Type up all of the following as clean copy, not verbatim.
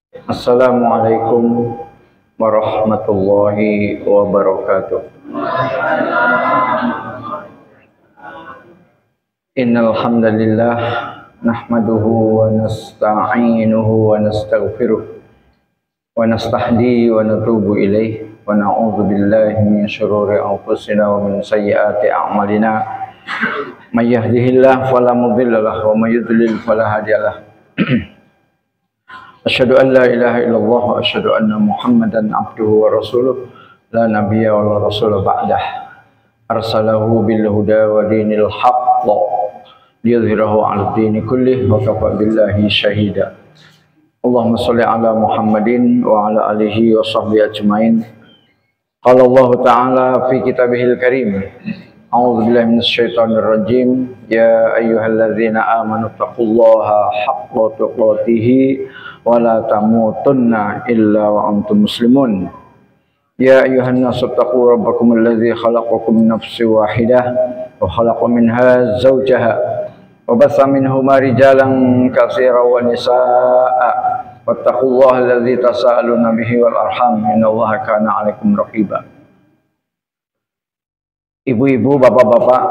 Assalamualaikum warahmatullahi wabarakatuh. Innal hamdalillah nahmaduhu wa nasta'inuhu wa nastaghfiruh wa nastahdi wa natubu ilaih wa na'udzu billahi min syururi anfusina wa min sayyiati a'malina. May yahdihillahu fala mudilla lahu wa may yudlil fala hadiyalah. Asyhadu an la ilaha illallah wa asyhadu anna Muhammadan abduhu wa rasuluh la nabiyya wa la rasula ba'dah. Arsalahu bil huda wa dinil haqq liyudhhirahu 'ala dini kullih wa kafa billahi syahida. Allahumma shalli ala Muhammadin wa ala alihi wa sahbihi ajmain. Qala Allah ta'ala fi kitabihil karim. A'udzu billahi minasyaitonir rajim. Ya ayyuhalladzina amanu taqullaha haqqa tuqatih wa la tamutunna illa wa antum muslimun. Ya ayyuhan nasu taqu rabbakumul ladzi khalaqakum min nafsin wahidah wa khalaqa minha zawjaha wa batha minhuma rijalan katsiran wa nisaa'a wattaqullaha alladzi tasaaluna bihi wal arham innallaha kana 'alaikum raqiba. Ibu-ibu, bapak-bapak,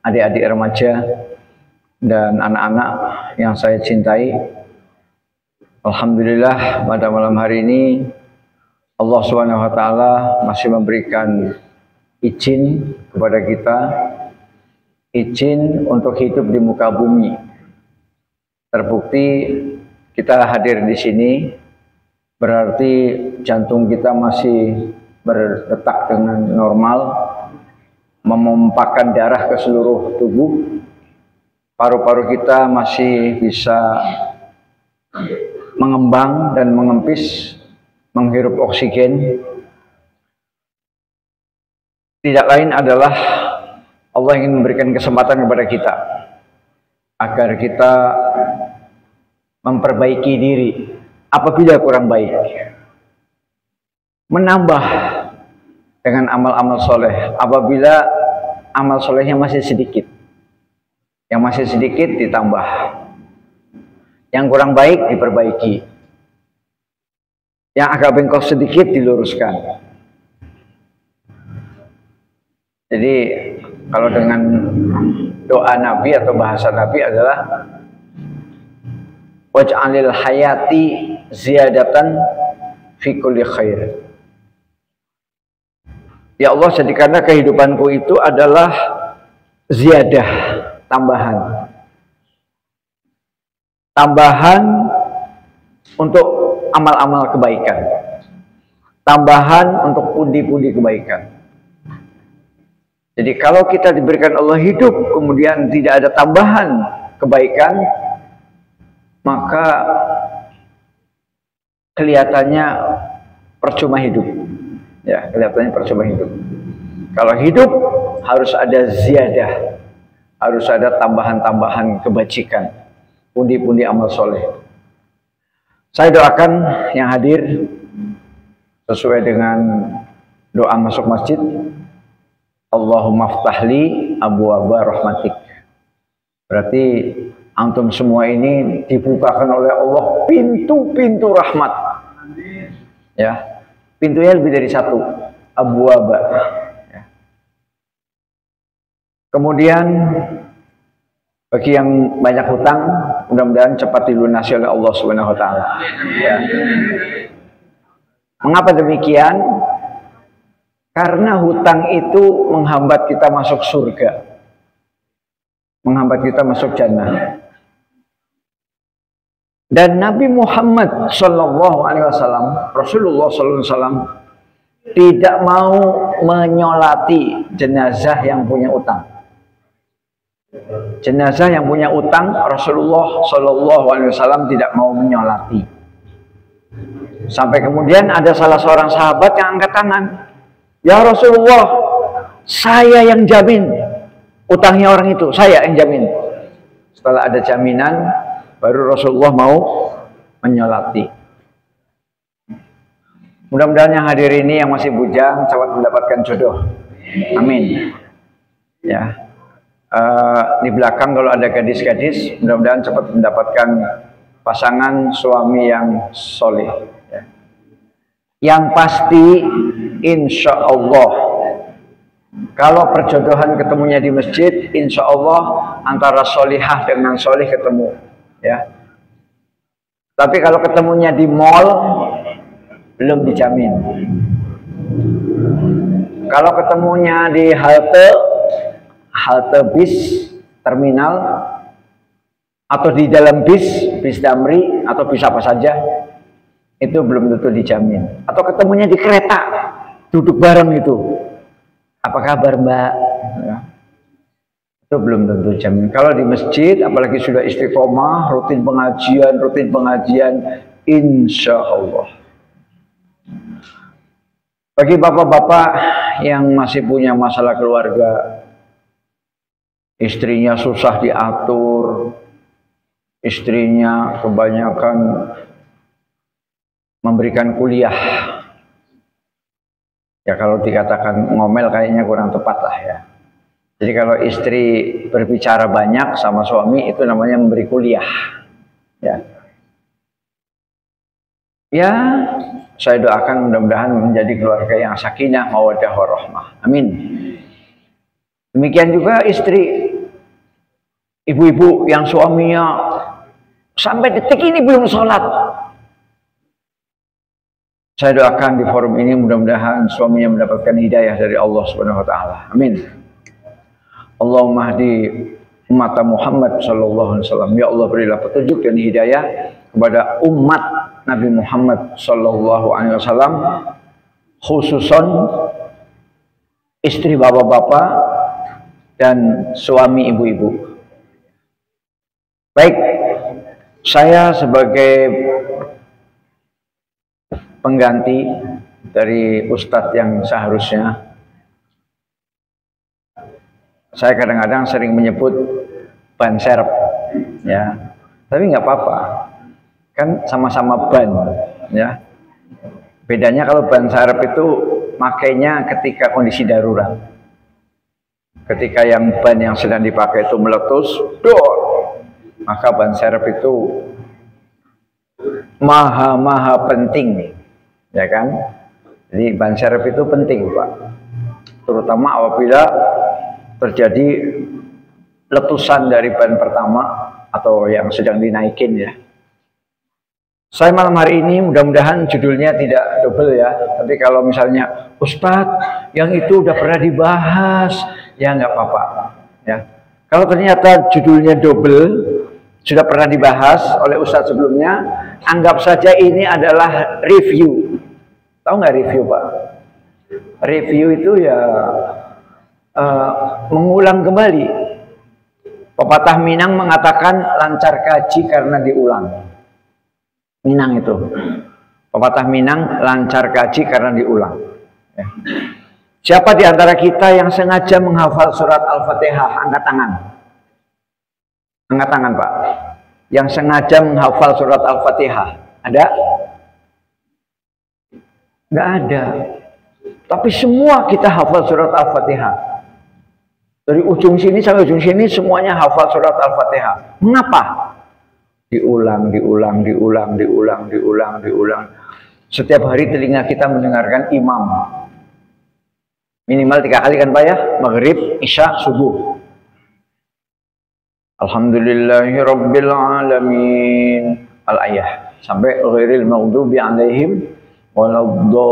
adik-adik remaja dan anak-anak yang saya cintai, alhamdulillah pada malam hari ini Allah SWT masih memberikan izin kepada kita, izin untuk hidup di muka bumi. Terbukti kita hadir di sini berarti jantung kita masih berdetak dengan normal, memompahkan darah ke seluruh tubuh, paru-paru kita masih bisa mengembang dan mengempis, menghirup oksigen. Tidak lain adalah Allah ingin memberikan kesempatan kepada kita agar kita memperbaiki diri apabila kurang baik, menambah dengan amal-amal soleh apabila amal solehnya masih sedikit, yang masih sedikit ditambah, yang kurang baik diperbaiki, yang agak bengkok sedikit diluruskan. Jadi kalau dengan doa Nabi atau bahasa Nabi adalah waj'alil hayati ziyadatan fi kulli khair. Ya Allah, jadikanlah kehidupanku itu adalah ziyadah, tambahan. Tambahan untuk amal-amal kebaikan. Tambahan untuk pundi-pundi kebaikan. Jadi kalau kita diberikan Allah hidup, kemudian tidak ada tambahan kebaikan, maka kelihatannya percuma hidup. Ya, kelihatannya percuma hidup. Kalau hidup harus ada ziyadah, harus ada tambahan-tambahan kebajikan, pundi-pundi amal soleh. Saya doakan yang hadir sesuai dengan doa masuk masjid. Allahumma ftahli abwaaba rahmatik. Berarti antum semua ini dibukakan oleh Allah pintu-pintu rahmat. Ya. Pintunya lebih dari satu, abwaaba. Ya. Kemudian bagi yang banyak hutang, mudah-mudahan cepat dilunasi oleh Allah Subhanahu wa taala. Ya. Mengapa demikian? Karena hutang itu menghambat kita masuk surga. Menghambat kita masuk jannah. Dan Nabi Muhammad sallallahu alaihi wasallam, Rasulullah sallallahu alaihi wasallam tidak mau menyolati jenazah yang punya utang. Jenazah yang punya utang, Rasulullah sallallahu alaihi wasallam tidak mau menyolati. Sampai kemudian ada salah seorang sahabat yang angkat tangan. Ya Rasulullah, saya yang jamin utangnya orang itu, saya yang jamin. Setelah ada jaminan, baru Rasulullah mau menyolati. Mudah-mudahan yang hadir ini yang masih bujang cepat mendapatkan jodoh. Amin. Ya. Di belakang kalau ada gadis-gadis, mudah-mudahan cepat mendapatkan pasangan suami yang soleh. Ya. Yang pasti, insya Allah, kalau perjodohan ketemunya di masjid, insya Allah antara solihah dengan solih ketemu. Ya. Tapi kalau ketemunya di mall, belum dijamin. Kalau ketemunya di halte bis, terminal, atau di dalam bis damri, atau bis apa saja, itu belum tentu dijamin. Atau ketemunya di kereta, duduk bareng itu, apa kabar mbak? Ya. Itu belum tentu jamin. Kalau di masjid, apalagi sudah istiqomah, rutin pengajian, insya Allah. Bagi bapak-bapak yang masih punya masalah keluarga, istrinya susah diatur, istrinya kebanyakan memberikan kuliah. Ya kalau dikatakan ngomel kayaknya kurang tepat lah ya. Jadi kalau istri berbicara banyak sama suami itu namanya memberi kuliah. Ya. Ya, saya doakan mudah-mudahan menjadi keluarga yang sakinah, mawaddah, warahmah. Amin. Demikian juga istri, ibu-ibu yang suaminya sampai detik ini belum sholat. Saya doakan di forum ini mudah-mudahan suaminya mendapatkan hidayah dari Allah Subhanahu wa taala. Amin. Allahumma hdi umat Muhammad sallallahu alaihi wasallam. Ya Allah, berilah petunjuk dan hidayah kepada umat Nabi Muhammad sallallahu alaihi wasallam, khususon istri bapak-bapak dan suami ibu-ibu. Baik, saya sebagai pengganti dari ustadz yang seharusnya, saya kadang-kadang sering menyebut ban serep, ya. Tapi nggak apa-apa, kan sama-sama ban, ya. Bedanya kalau ban serep itu makainya ketika kondisi darurat. Ketika yang ban yang sedang dipakai itu meletus, dor, maka ban serep itu maha penting, ya kan? Jadi ban serep itu penting, Pak. Terutama apabila terjadi letusan dari ban pertama atau yang sedang dinaikin, ya. Saya malam hari ini mudah-mudahan judulnya tidak double ya. Tapi kalau misalnya Ustadz yang itu udah pernah dibahas, ya nggak apa-apa, ya. Kalau ternyata judulnya double, sudah pernah dibahas oleh Ustadz sebelumnya, anggap saja ini adalah review. Tahu nggak review, Pak? Review itu ya mengulang kembali. Pepatah Minang mengatakan lancar kaji karena diulang. Minang itu. Pepatah Minang lancar kaji karena diulang. Ya. Siapa di antara kita yang sengaja menghafal surat Al-Fatihah? Angkat tangan. Angkat tangan, Pak. Yang sengaja menghafal surat Al-Fatihah. Ada? Nggak ada. Tapi semua kita hafal surat Al-Fatihah. Dari ujung sini sampai ujung sini semuanya hafal surat Al-Fatihah. Mengapa? Diulang. Setiap hari telinga kita mendengarkan imam. Minimal 3 kali kan Pak ya? Maghrib, Isya, Subuh. Alhamdulillahirabbil alamin. Al-ayah sampai ghairil maghdubi alaihim waladdallin.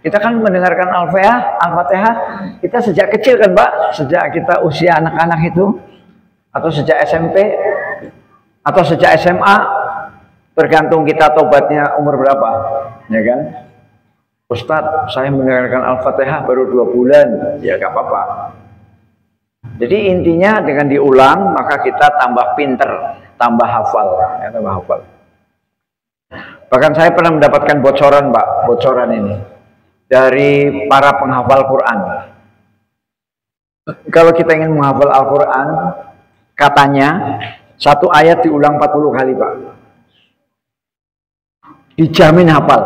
Kita kan mendengarkan Al-Fatihah kita sejak kecil kan Pak? Sejak kita usia anak-anak itu, atau sejak SMP, atau sejak SMA, tergantung kita tobatnya umur berapa, ya kan? Ustadz, saya mendengarkan Al-Fatihah baru 2 bulan, ya gak apa-apa. Jadi intinya dengan diulang maka kita tambah pinter, tambah hafal, ya, tambah hafal. Bahkan saya pernah mendapatkan bocoran, Pak, bocoran ini dari para penghafal Quran. Kalau kita ingin menghafal Al-Quran, katanya satu ayat diulang 40 kali, Pak. Dijamin hafal.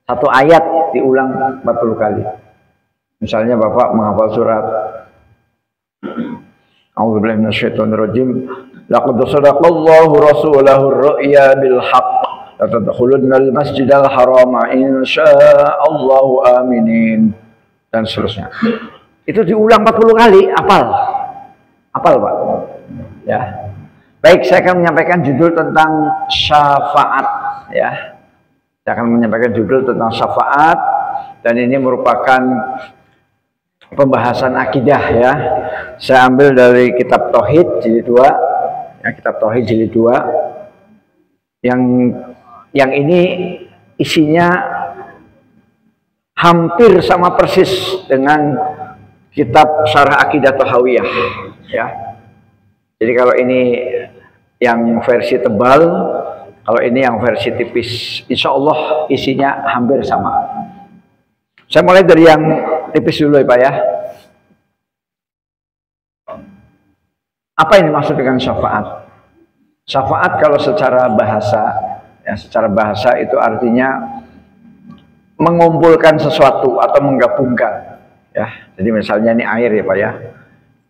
Satu ayat diulang 40 kali. Misalnya Bapak menghafal surat A'udzubillahi minasyaitonirrajim, laqad sadaqallahu rasulahu ar-ru'ya bil haqq la tadkhulunnal masjidal harama insyaallahu aminin, dan seterusnya. Itu diulang 40 kali, hafal. Hafal, Pak. Ya. Baik, saya akan menyampaikan judul tentang syafaat, ya. Saya akan menyampaikan judul tentang syafaat, dan ini merupakan pembahasan akidah, ya. Saya ambil dari kitab Tauhid jilid 2, ya, kitab Tauhid jilid 2. Yang ini isinya hampir sama persis dengan kitab Syarah Aqidah Tahawiyah, ya. Jadi kalau ini yang versi tebal, kalau ini yang versi tipis, insya Allah isinya hampir sama. Saya mulai dari yang tipis dulu, ya Pak, ya. Apa yang dimaksud dengan syafaat? Syafaat kalau secara bahasa, ya, secara bahasa itu artinya mengumpulkan sesuatu atau menggabungkan, ya. Jadi misalnya ini air, ya Pak, ya.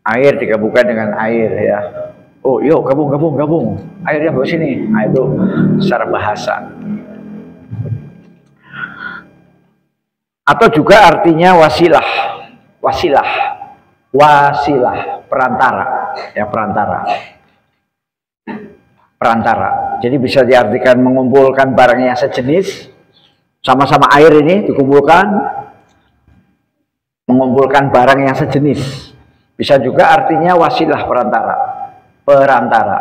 Air digabungkan dengan air, ya. Oh, yuk gabung. Airnya bawa sini. Nah, itu secara bahasa. Atau juga artinya wasilah, perantara, ya, perantara. Jadi bisa diartikan mengumpulkan barang yang sejenis, sama-sama air ini dikumpulkan, mengumpulkan barang yang sejenis. Bisa juga artinya wasilah, perantara.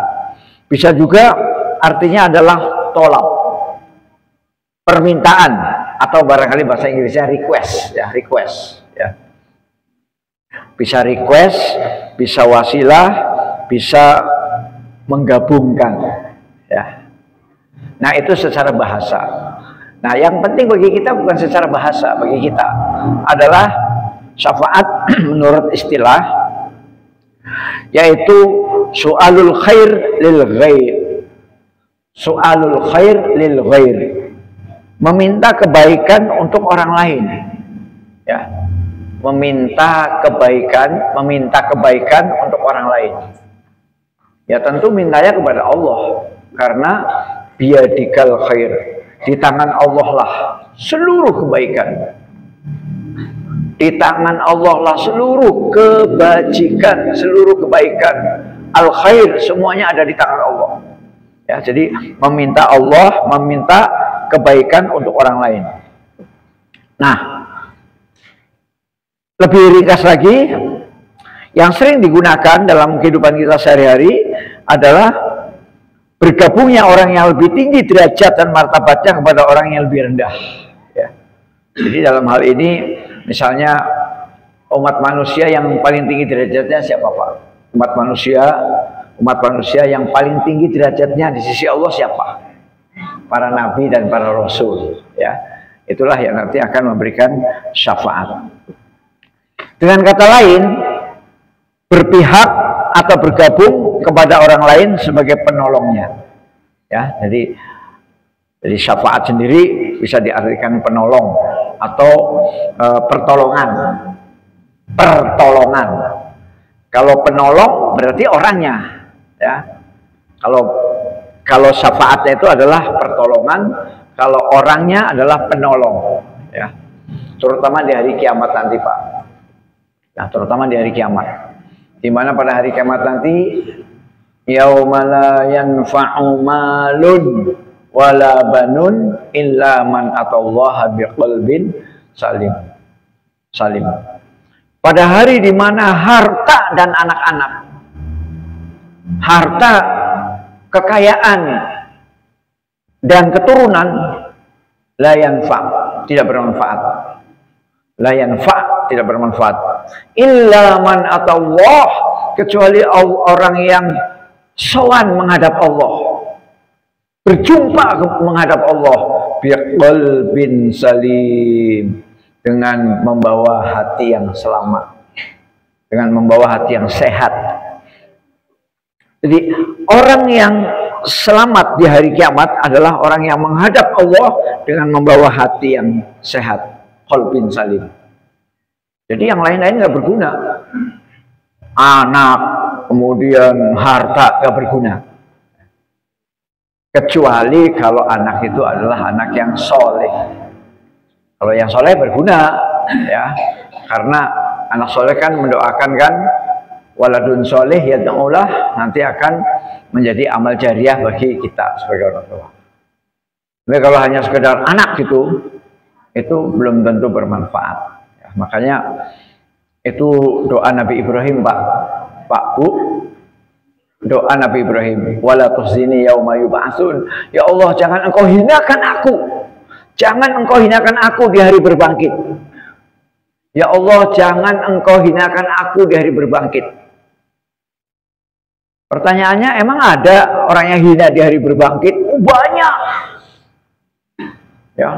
Bisa juga artinya adalah tolak, permintaan, atau barangkali bahasa Inggrisnya request, ya, bisa request, bisa wasilah, bisa menggabungkan, ya. Nah, itu secara bahasa. Nah, yang penting bagi kita bukan secara bahasa, bagi kita adalah syafaat menurut istilah, yaitu su'alul khair lil ghair. Su'alul khair lil ghair. Meminta kebaikan untuk orang lain. Ya. Meminta kebaikan untuk orang lain. Ya, tentu mintanya kepada Allah, karena biyadikal khair. Di tangan Allah lah seluruh kebaikan. Di tangan Allah lah seluruh kebajikan, seluruh kebaikan. Al-khair semuanya ada di tangan Allah. Ya, jadi meminta kebaikan untuk orang lain. Nah, lebih ringkas lagi, yang sering digunakan dalam kehidupan kita sehari-hari adalah bergabungnya orang yang lebih tinggi derajat dan martabatnya kepada orang yang lebih rendah. Ya. Jadi dalam hal ini, misalnya umat manusia yang paling tinggi derajatnya siapa, Pak? Umat manusia yang paling tinggi derajatnya di sisi Allah siapa? Para nabi dan para rasul. Ya, itulah yang nanti akan memberikan syafaat. Dengan kata lain, berpihak atau bergabung kepada orang lain sebagai penolongnya. Ya, jadi syafaat sendiri bisa diartikan penolong atau pertolongan. Kalau penolong berarti orangnya, ya. Kalau syafaatnya itu adalah pertolongan, kalau orangnya adalah penolong, ya. Terutama di hari kiamat nanti, Pak. Nah, terutama di hari kiamat, di mana pada hari kiamat nanti, yauma la yanfa'u malun wala banun illa man atallaha biqalbin salim. Pada hari di mana harta dan anak-anak, harta, kekayaan dan keturunan la yanfa', tidak bermanfaat. La yanfa', tidak bermanfaat. Illa man atallah, kecuali orang yang sowan menghadap Allah, berjumpa menghadap Allah, biqalbin salim, dengan membawa hati yang selamat, dengan membawa hati yang sehat. Jadi orang yang selamat di hari kiamat adalah orang yang menghadap Allah dengan membawa hati yang sehat, qalbin salim. Jadi yang lain-lain nggak berguna. Anak, kemudian harta gak berguna. Kecuali kalau anak itu adalah anak yang soleh. Kalau yang soleh berguna, ya, karena anak soleh kan mendoakan kan, waladun soleh yad'ulah, nanti akan menjadi amal jariah bagi kita sebagai orang tua. Tapi kalau hanya sekedar anak gitu, itu belum tentu bermanfaat. Ya, makanya itu doa Nabi Ibrahim, Pak Bu. Doa Nabi Ibrahim, wala tukhzini yauma yub'atsun. Ya Allah, jangan engkau hinakan aku. Jangan engkau hinakan aku di hari berbangkit. Ya Allah, jangan engkau hinakan aku di hari berbangkit. Pertanyaannya, emang ada orang yang hina di hari berbangkit? Banyak. Ya,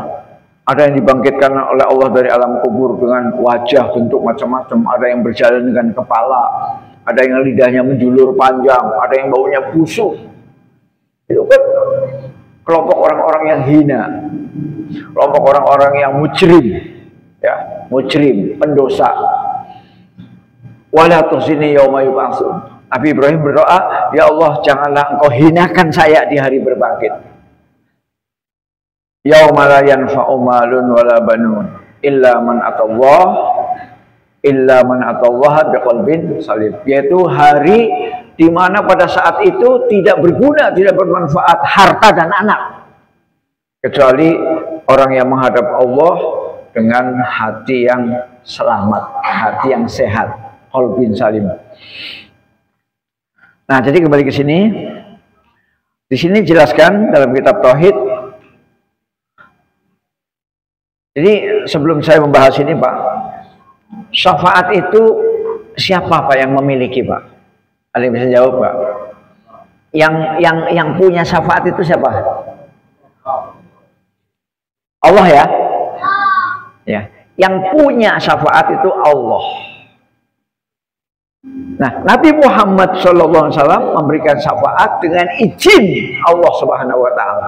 ada yang dibangkitkan oleh Allah dari alam kubur dengan wajah bentuk macam-macam, ada yang berjalan dengan kepala, ada yang lidahnya menjulur panjang, ada yang baunya busuk. Itu kan kelompok orang-orang yang hina, kelompok orang-orang yang mujrim, ya, mujrim, pendosa. Wala tukhzini yauma yub'atsun. Nabi Ibrahim berdoa, ya Allah, janganlah engkau hinakan saya di hari berbangkit. Yauma la yanfa'u malun wala banun illa man atallaha biqalbin salim, yaitu hari di mana pada saat itu tidak berguna, tidak bermanfaat harta dan anak, kecuali orang yang menghadap Allah dengan hati yang selamat, hati yang sehat, qalbin salim. Nah, jadi kembali ke sini. Di sini jelaskan dalam kitab Tauhid. Jadi sebelum saya membahas ini, Pak, syafaat itu siapa Pak yang memiliki, Pak? Ada yang bisa jawab, Pak? Yang punya syafaat itu siapa? Allah, ya? Ya. Yang punya syafaat itu Allah. Nah, Nabi Muhammad SAW memberikan syafaat dengan izin Allah Subhanahu wa Ta'ala.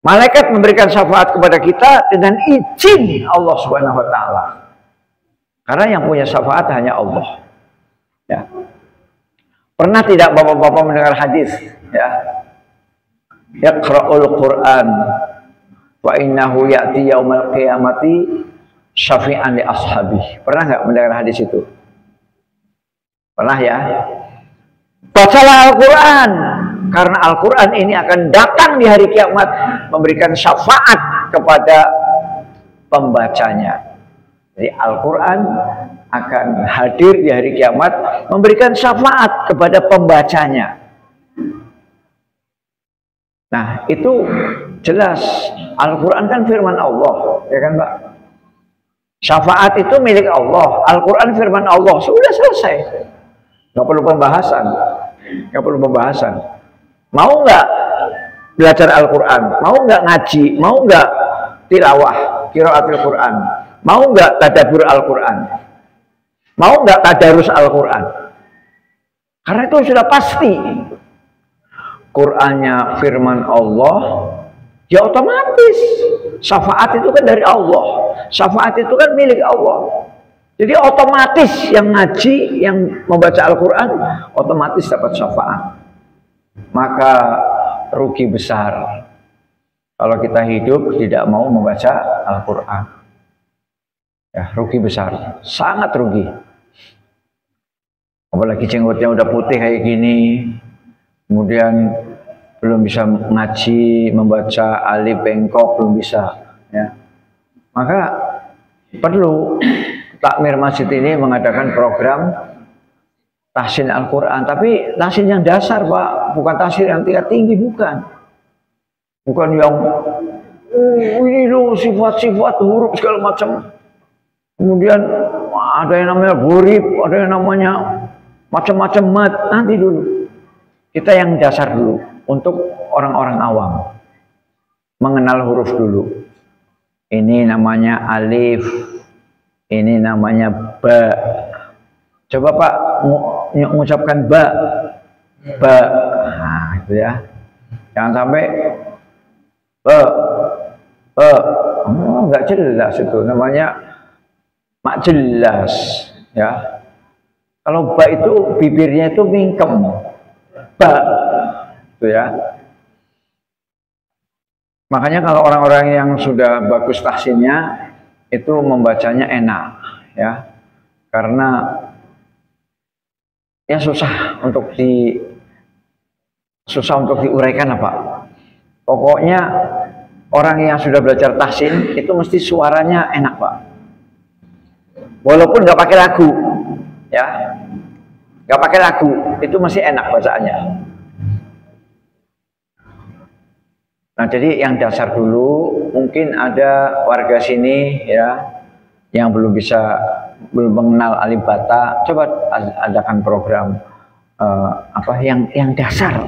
Malaikat memberikan syafaat kepada kita dengan izin Allah Subhanahu wa Ta'ala. Karena yang punya syafaat hanya Allah. Ya. Pernah tidak Bapak-bapak mendengar hadis, ya? Yaqra'ul Qur'an wa innahu ya'ti yaumal qiyamati syafi'an li ashabi. Pernah nggak mendengar hadis itu? Pernah, ya? Bacalah Al-Quran, karena Al-Quran ini akan datang di hari kiamat memberikan syafaat kepada pembacanya. Jadi Al-Quran akan hadir di hari kiamat memberikan syafaat kepada pembacanya. Nah, itu jelas. Al-Quran kan firman Allah, ya kan, Pak? Syafaat itu milik Allah, Al-Quran firman Allah, sudah selesai. Nggak perlu pembahasan, nggak perlu pembahasan. Mau nggak belajar Al-Quran? Mau nggak ngaji? Mau nggak tilawah, qiraatul Quran? Mau nggak tadabbur Al-Quran? Mau nggak tadarus Al-Quran? Karena itu sudah pasti. Qurannya firman Allah, ya otomatis. Syafaat itu kan dari Allah. Syafaat itu kan milik Allah. Jadi otomatis yang ngaji, yang membaca Al-Quran, otomatis dapat syafaat. Maka rugi besar kalau kita hidup tidak mau membaca Al-Quran. Ya, rugi besar, sangat rugi. Apalagi jenggotnya udah putih kayak gini, kemudian belum bisa ngaji, membaca alif bengkok, belum bisa. Ya. Maka perlu Takmir Masjid ini mengadakan program tahsin Al-Quran, tapi tahsin yang dasar, Pak, bukan tahsin yang tingkat tinggi, bukan yang ini loh sifat-sifat huruf segala macam, kemudian ada yang namanya huruf, ada yang namanya macam-macam mat. Nanti dulu kita yang dasar dulu, untuk orang-orang awam mengenal huruf dulu. Ini namanya alif, ini namanya ba. Coba Pak mengucapkan ba. Nah, itu ya. Jangan sampai enggak jelas itu, namanya mak jelas, ya. Kalau ba itu bibirnya itu mingkem. Ba. Itu ya. Makanya kalau orang-orang yang sudah bagus tahsinnya itu membacanya enak ya. Karena ya susah untuk diuraikan apa. Pokoknya orang yang sudah belajar tahsin itu mesti suaranya enak, Pak. Walaupun nggak pakai lagu, ya, nggak pakai lagu, itu masih enak bacaannya. Nah, jadi yang dasar dulu, mungkin ada warga sini, ya, yang belum mengenal alif bata, coba adakan program yang dasar,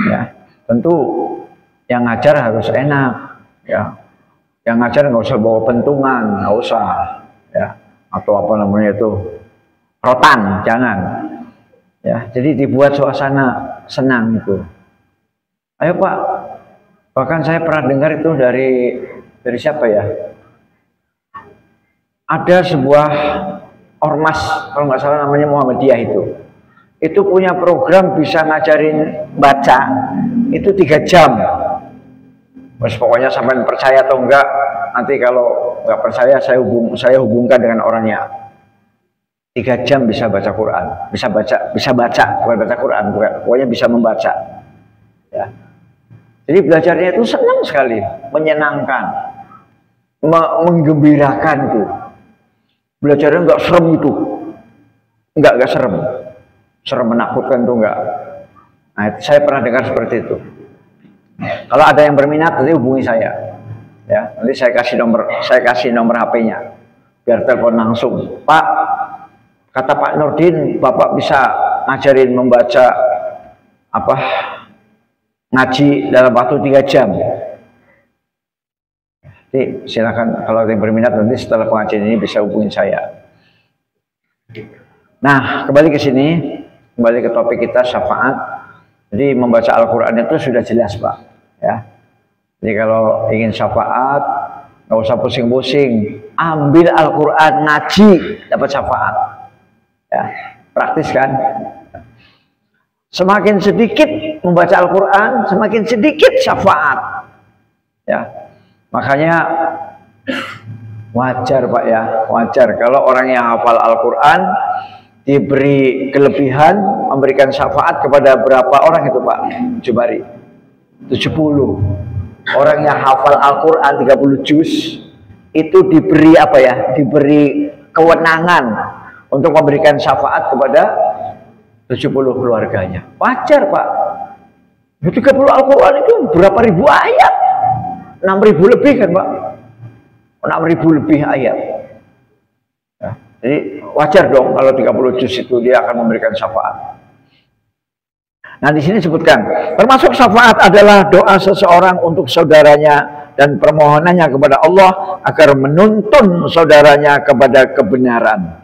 ya. Tentu yang ngajar harus enak, ya. Yang ngajar nggak usah bawa pentungan, nggak usah. Ya, atau apa namanya itu rotan, jangan ya. Jadi dibuat suasana senang itu. Ayo Pak, bahkan saya pernah dengar itu dari siapa ya, ada sebuah ormas kalau nggak salah namanya Muhammadiyah, itu punya program bisa ngajarin baca itu 3 jam. Mas pokoknya sampai percaya atau enggak, nanti kalau nggak percaya saya hubungkan dengan orangnya. 3 jam bisa baca Quran, bisa baca, bukan baca Quran, pokoknya bisa membaca. Ya. Jadi belajarnya itu senang sekali, menyenangkan, menggembirakan itu. Belajarnya nggak serem itu, nggak serem menakutkan tuh nggak. Nah, saya pernah dengar seperti itu. Kalau ada yang berminat nanti hubungi saya, ya. Nanti saya kasih nomor HP-nya, biar telepon langsung. Pak, kata Pak Nurdin, Bapak bisa ngajarin membaca ngaji dalam waktu 3 jam. Jadi silakan kalau ada yang berminat nanti setelah pengajian ini bisa hubungi saya. Nah, kembali ke sini, kembali ke topik kita syafaat. Jadi membaca Al-Quran itu sudah jelas, Pak. Ya. Jadi kalau ingin syafaat, nggak usah pusing-pusing, ambil Al-Quran, ngaji, dapat syafaat. Ya, praktis kan? Semakin sedikit membaca Al-Quran, semakin sedikit syafaat. Ya, makanya wajar Pak ya, wajar kalau orang yang hafal Al-Quran diberi kelebihan memberikan syafaat kepada berapa orang itu Pak Jumari? 70. Orang yang hafal Al-Quran 30 juz itu diberi diberi kewenangan untuk memberikan syafaat kepada 70 keluarganya. Wajar Pak. 30 Al-Quran itu berapa ribu ayat? 6.000 lebih kan Pak? 6.000 lebih ayat. Ya, jadi wajar dong kalau 30 juz itu dia akan memberikan syafaat. Nah di sini disebutkan, termasuk syafaat adalah doa seseorang untuk saudaranya dan permohonannya kepada Allah agar menuntun saudaranya kepada kebenaran.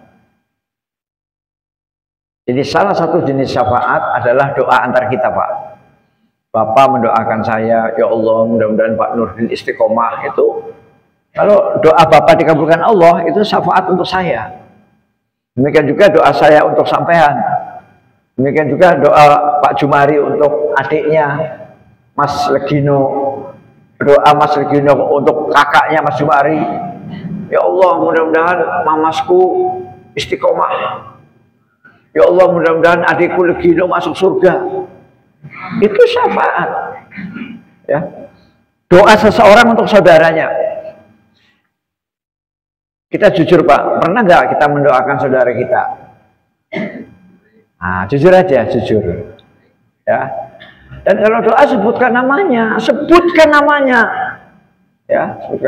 Jadi salah satu jenis syafaat adalah doa antar kita Pak. Bapak mendoakan saya, ya Allah mudah-mudahan Pak Nurdin istiqomah itu. Kalau doa Bapak dikabulkan Allah itu syafaat untuk saya. Demikian juga doa saya untuk sampean. Demikian juga doa Pak Jumari untuk adiknya Mas Legino. Doa Mas Legino untuk kakaknya Mas Jumari. Ya Allah mudah-mudahan mamasku istiqomah. Ya Allah mudah-mudahan adikku Legino masuk surga. Itu syafaat. Ya. Doa seseorang untuk saudaranya. Kita jujur Pak, pernah nggak kita mendoakan saudara kita? Nah, jujur aja, jujur. Ya. Dan kalau doa sebutkan namanya, ya, sebutkan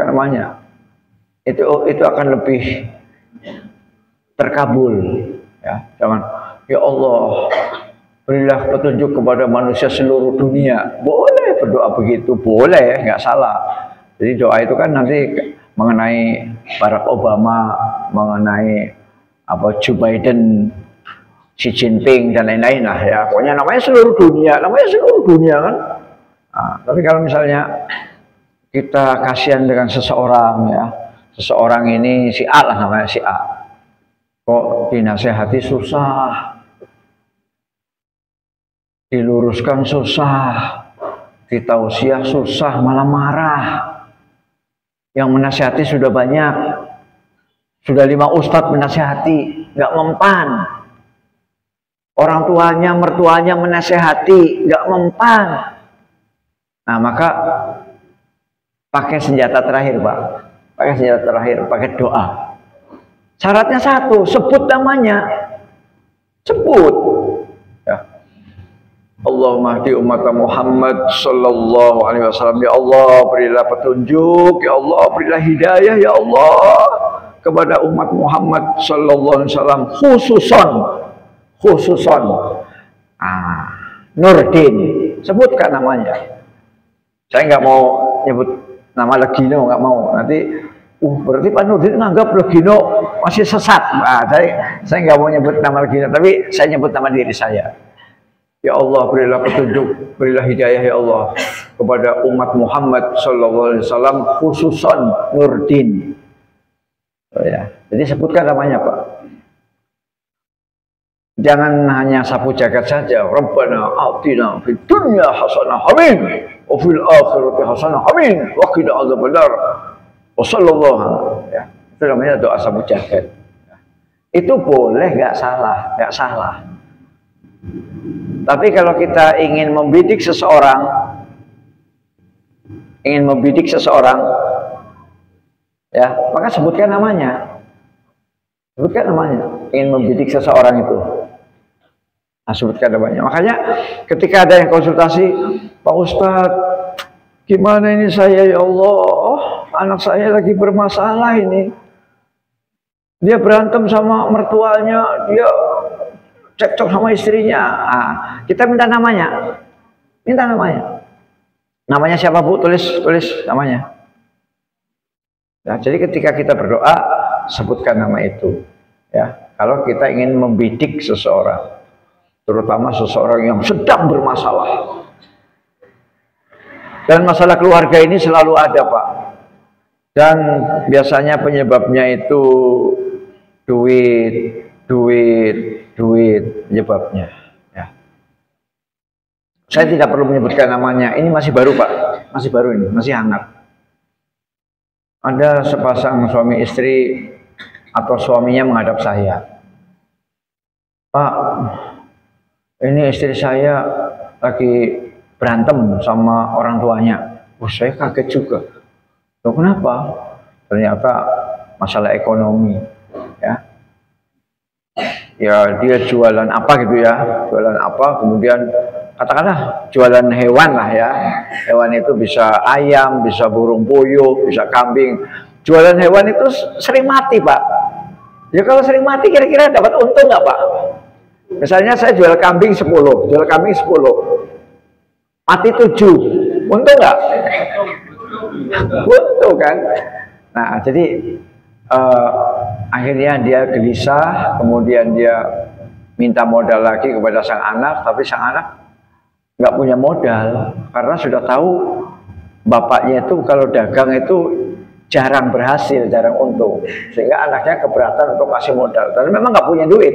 namanya. Itu akan lebih terkabul. Ya, jangan, ya Allah, berilah petunjuk kepada manusia seluruh dunia. Boleh berdoa begitu, boleh, nggak salah. Jadi doa itu kan nanti mengenai Barack Obama, mengenai Joe Biden, Xi Jinping dan lain-lain lah ya. Pokoknya namanya seluruh dunia kan. Nah, tapi kalau misalnya kita kasihan dengan seseorang ya, seseorang ini si A lah namanya si A. Kok dinasehati susah, diluruskan susah, ditausiah susah, malah marah. Yang menasehati sudah banyak, sudah 5 ustadz menasehati, nggak mempan. Orang tuanya, mertuanya menasehati, nggak mempan. Nah, maka pakai senjata terakhir, Pak. Pakai senjata terakhir, pakai doa. Syaratnya satu, sebut namanya. Sebut. Ya. Allahumma hdi umat Muhammad sallallahu alaihi wasallam. Ya Allah, berilah petunjuk. Ya Allah, berilah hidayah. Ya Allah, kepada umat Muhammad sallallahu alaihi wasallam, khususon Nurdin. Sebutkan namanya. Saya nggak mau nyebut nama Legino, nggak mau. Nanti berarti Pak Nurdin nganggap Legino masih sesat. Nah, saya nggak mau nyebut nama Legino, tapi saya nyebut nama diri saya. Ya Allah, berilah petunjuk, berilah hidayah ya Allah kepada umat Muhammad sallallahu alaihi wasallam, khususon Nurdin. Oh, ya. Jadi sebutkan namanya, Pak. Jangan hanya sapu jagat saja. Rabbana atina fid dunya hasanah, amin. Wa fil akhirati hasanah, amin. Wa qina adzabannar. Wa sallallahu, ya. Itu namanya doa sapu jagat. Itu boleh, nggak salah, nggak salah. Tapi kalau kita ingin membidik seseorang, ya, maka sebutkan namanya. Sebutkan namanya. Ingin membidik seseorang itu. Nah, sebutkan namanya. Makanya ketika ada yang konsultasi, Pak Ustadz, gimana ini saya ya Allah, anak saya lagi bermasalah ini. Dia berantem sama mertuanya, dia cekcok sama istrinya. Nah, kita minta namanya. Minta namanya. Namanya siapa, Bu? Tulis namanya. Nah, jadi ketika kita berdoa, sebutkan nama itu. Ya, kalau kita ingin membidik seseorang, terutama seseorang yang sedang bermasalah. Dan masalah keluarga ini selalu ada, Pak. Dan biasanya penyebabnya itu duit penyebabnya. Ya. Saya tidak perlu menyebutkan namanya. Ini masih baru, Pak. Masih baru ini, masih hangat. Ada sepasang suami istri atau suaminya menghadap saya. Pak, ini istri saya lagi berantem sama orang tuanya. Saya kaget juga. Loh, kenapa? Ternyata masalah ekonomi. Ya. Ya, dia jualan apa gitu ya. Jualan apa, kemudian katakanlah jualan hewan lah ya. Hewan itu bisa ayam, bisa burung puyuh, bisa kambing. Jualan hewan itu sering mati, Pak. Ya kalau sering mati kira-kira dapat untung nggak, Pak? Misalnya saya jual kambing 10, mati 7, untung nggak? Untung kan? Nah, jadi akhirnya dia gelisah, kemudian dia minta modal lagi kepada sang anak, tapi sang anak nggak punya modal karena sudah tahu bapaknya itu kalau dagang itu jarang berhasil, jarang untung, sehingga anaknya keberatan untuk kasih modal. Tapi memang nggak punya duit,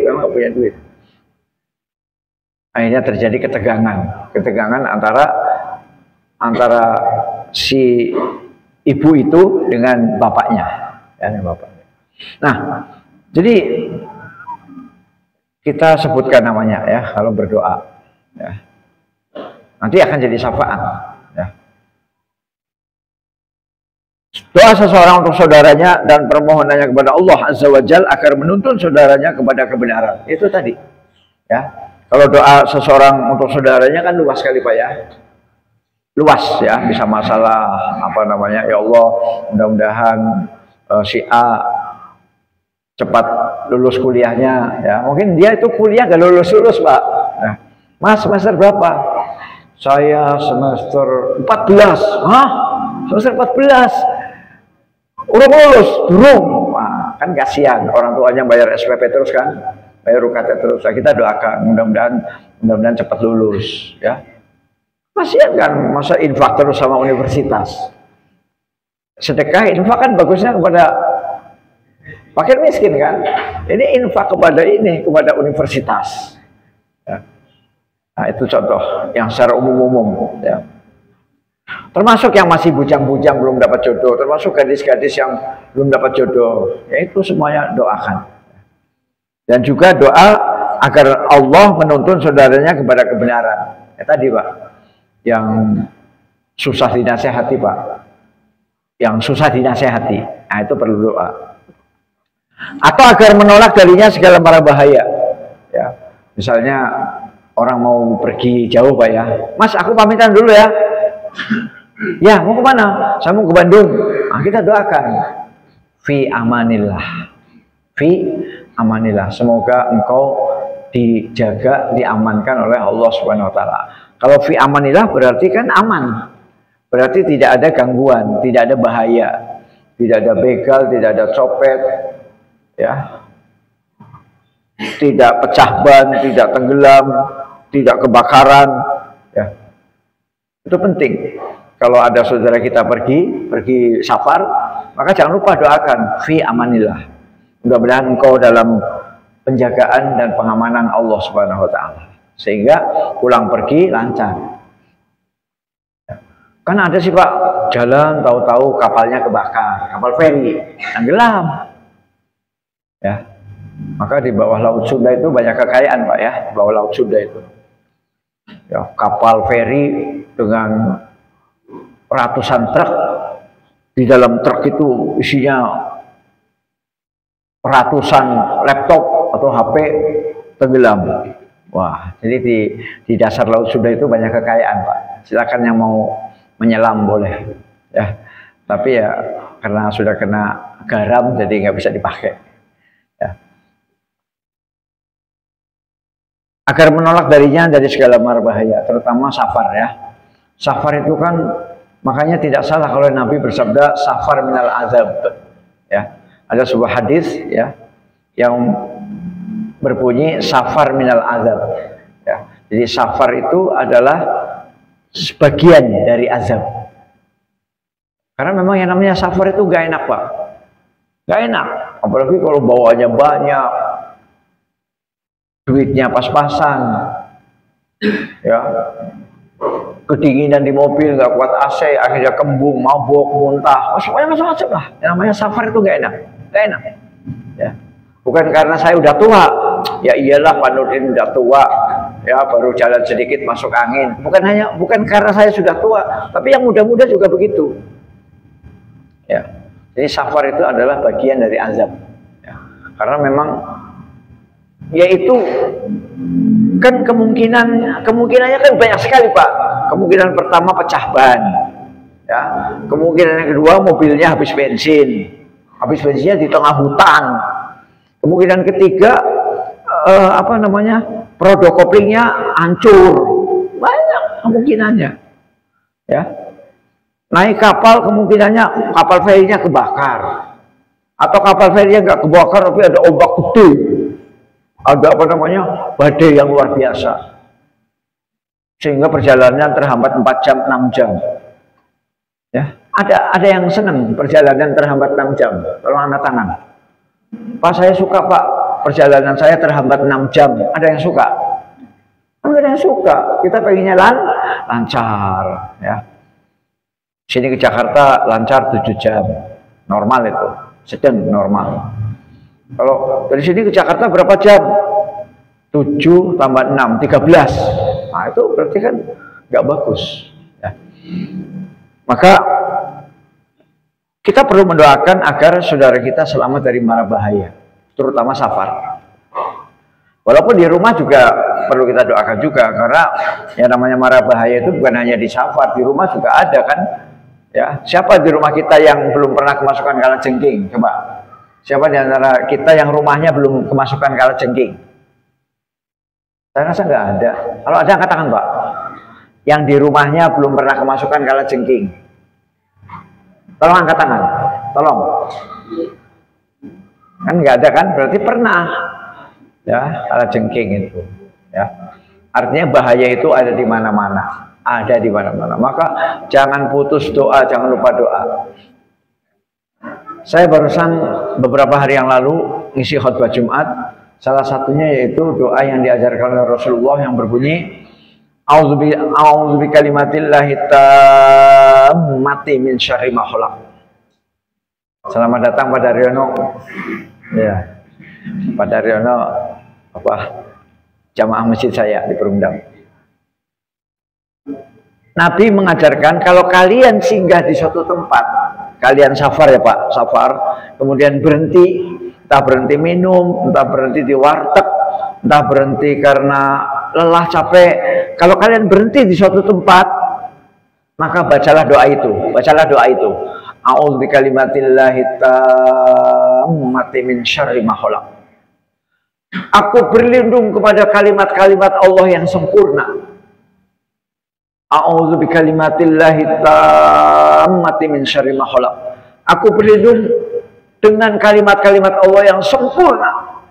Akhirnya terjadi ketegangan antara si ibu itu dengan bapaknya, ya, dengan bapaknya. Nah, jadi kita sebutkan namanya ya kalau berdoa, ya. Nanti akan jadi syafaat. Ya. Doa seseorang untuk saudaranya dan permohonannya kepada Allah Azza wa Jalla agar menuntun saudaranya kepada kebenaran. Itu tadi. Ya. Kalau doa seseorang untuk saudaranya kan luas sekali, Pak ya. Luas ya, bisa masalah apa namanya, ya Allah, mudah-mudahan si A cepat lulus kuliahnya ya. Mungkin dia itu kuliah gak lulus, Pak. Nah, Mas, semester berapa? Saya semester 14. Hah? Semester 14? Udah lulus? Belum. Nah, kan kasihan orang tuanya bayar SPP terus kan, bayar UKT terus. Nah, kita doakan mudah-mudahan cepat lulus ya. Kasihan kan, masa infak terus sama universitas. Sedekah infak kan bagusnya kepada fakir miskin kan. Ini infak kepada kepada universitas. Ya. Nah, itu contoh yang secara umum-umum. Ya. Termasuk yang masih bujang-bujang belum dapat jodoh, termasuk gadis-gadis yang belum dapat jodoh, ya itu semuanya doakan. Dan juga doa agar Allah menuntun saudaranya kepada kebenaran. Ya tadi Pak, yang susah dinasehati Pak, yang susah dinasehati, nah itu perlu doa. Atau agar menolak darinya segala mara bahaya. Ya, misalnya orang mau pergi jauh Pak ya, Mas aku pamitan dulu ya. Ya, mau kemana? Saya mau ke Bandung. Nah, kita doakan. Fi amanillah. Fi amanillah. Semoga engkau dijaga, diamankan oleh Allah Subhanahu wa taala. Kalau fi amanillah berarti kan aman. Berarti tidak ada gangguan, tidak ada bahaya. Tidak ada begal, tidak ada copet. Ya. Tidak pecah ban, tidak tenggelam, tidak kebakaran, ya. Itu penting. Kalau ada saudara kita pergi safar, maka jangan lupa doakan fi amanillah. Mudah-mudahan engkau dalam penjagaan dan pengamanan Allah Subhanahu wa taala. Sehingga pulang pergi lancar. Kan ada sih Pak, jalan tahu-tahu kapalnya kebakar, kapal feri, tenggelam. Ya. Maka di bawah Laut Sunda itu banyak kekayaan Pak ya, di bawah Laut Sunda itu. Ya, kapal feri dengan ratusan truk, di dalam truk itu isinya ratusan laptop atau HP tenggelam. Wah, jadi di dasar Laut Sunda itu banyak kekayaan Pak. Silakan yang mau menyelam boleh, ya. Tapi ya karena sudah kena garam jadi nggak bisa dipakai. Ya. Agar menolak darinya dari segala mara bahaya, terutama safar ya. Safar itu kan makanya tidak salah kalau Nabi bersabda safar minal azab. Ya. Ada sebuah hadis ya yang berbunyi safar minal azab. Ya. Jadi safar itu adalah sebagian dari azab. Karena memang yang namanya safar itu gak enak Pak. Gak enak. Apalagi kalau bawanya banyak, duitnya pas-pasan, ya, kedinginan di mobil, nggak kuat AC, akhirnya kembung, mabuk, muntah, semuanya macam-macam lah. Yang namanya safar itu nggak enak, nggak enak. Ya, bukan karena saya udah tua, ya iyalah Pak Nurdin udah tua, ya baru jalan sedikit masuk angin. Bukan karena saya sudah tua, tapi yang muda-muda juga begitu. Ya, jadi safar itu adalah bagian dari azab. Ya, karena memang yaitu kan kemungkinannya kan banyak sekali Pak. Kemungkinan pertama pecah ban, ya. Kemungkinan yang kedua mobilnya habis bensinnya di tengah hutan. Kemungkinan ketiga produk koplingnya hancur. Banyak kemungkinannya, ya. Naik kapal kemungkinannya kapal ferinya kebakar, atau kapal ferinya nggak kebakar tapi ada ombak gede. Ada badai yang luar biasa sehingga perjalanan terhambat 4 jam 6 jam ya. Ada yang senang perjalanan terhambat 6 jam, tolong angkat tangan. Pak saya suka Pak, perjalanan saya terhambat 6 jam. Ada yang suka? Ada yang suka. Kita pengennya lancar ya. Sini ke Jakarta lancar 7 jam, normal itu, sedang normal. Kalau dari sini ke Jakarta berapa jam? 7 tambah 6, 13. Nah itu berarti kan nggak bagus. Ya. Maka kita perlu mendoakan agar saudara kita selamat dari mara bahaya, terutama safar. Walaupun di rumah juga perlu kita doakan juga, karena yang namanya mara bahaya itu bukan hanya di safar, di rumah juga ada kan. Ya, siapa di rumah kita yang belum pernah kemasukan kalajengking? Coba. Siapa di antara kita yang rumahnya belum kemasukan kalajengking? Saya rasa nggak ada. Kalau ada angkat tangan Pak. Yang di rumahnya belum pernah kemasukan kalajengking. Tolong angkat tangan. Tolong. Kan nggak ada kan? Berarti pernah. Ya, kalajengking itu. Ya. Artinya bahaya itu ada di mana-mana. Ada di mana-mana. Maka jangan putus doa, jangan lupa doa. Saya barusan beberapa hari yang lalu ngisi khutbah Jumat. Salah satunya yaitu doa yang diajarkan oleh Rasulullah yang berbunyi A'udzu bikalimatillahi tammati min syarri ma khalaq. Selamat datang Pak Daryono. Ya. Pak Daryono jamaah masjid saya di Perumdam. Nabi mengajarkan kalau kalian singgah di suatu tempat, kalian safar ya Pak, safar, kemudian berhenti, entah berhenti minum, entah berhenti di warteg, entah berhenti karena lelah capek. Kalau kalian berhenti di suatu tempat, maka bacalah doa itu, A'udzu bikalimatillahi tammati min syarri ma khalaq. Aku berlindung kepada kalimat-kalimat Allah yang sempurna. A'udzu bikalimatillahi tammati min syarri ma khalaq. Aku berlindung dengan kalimat-kalimat Allah yang sempurna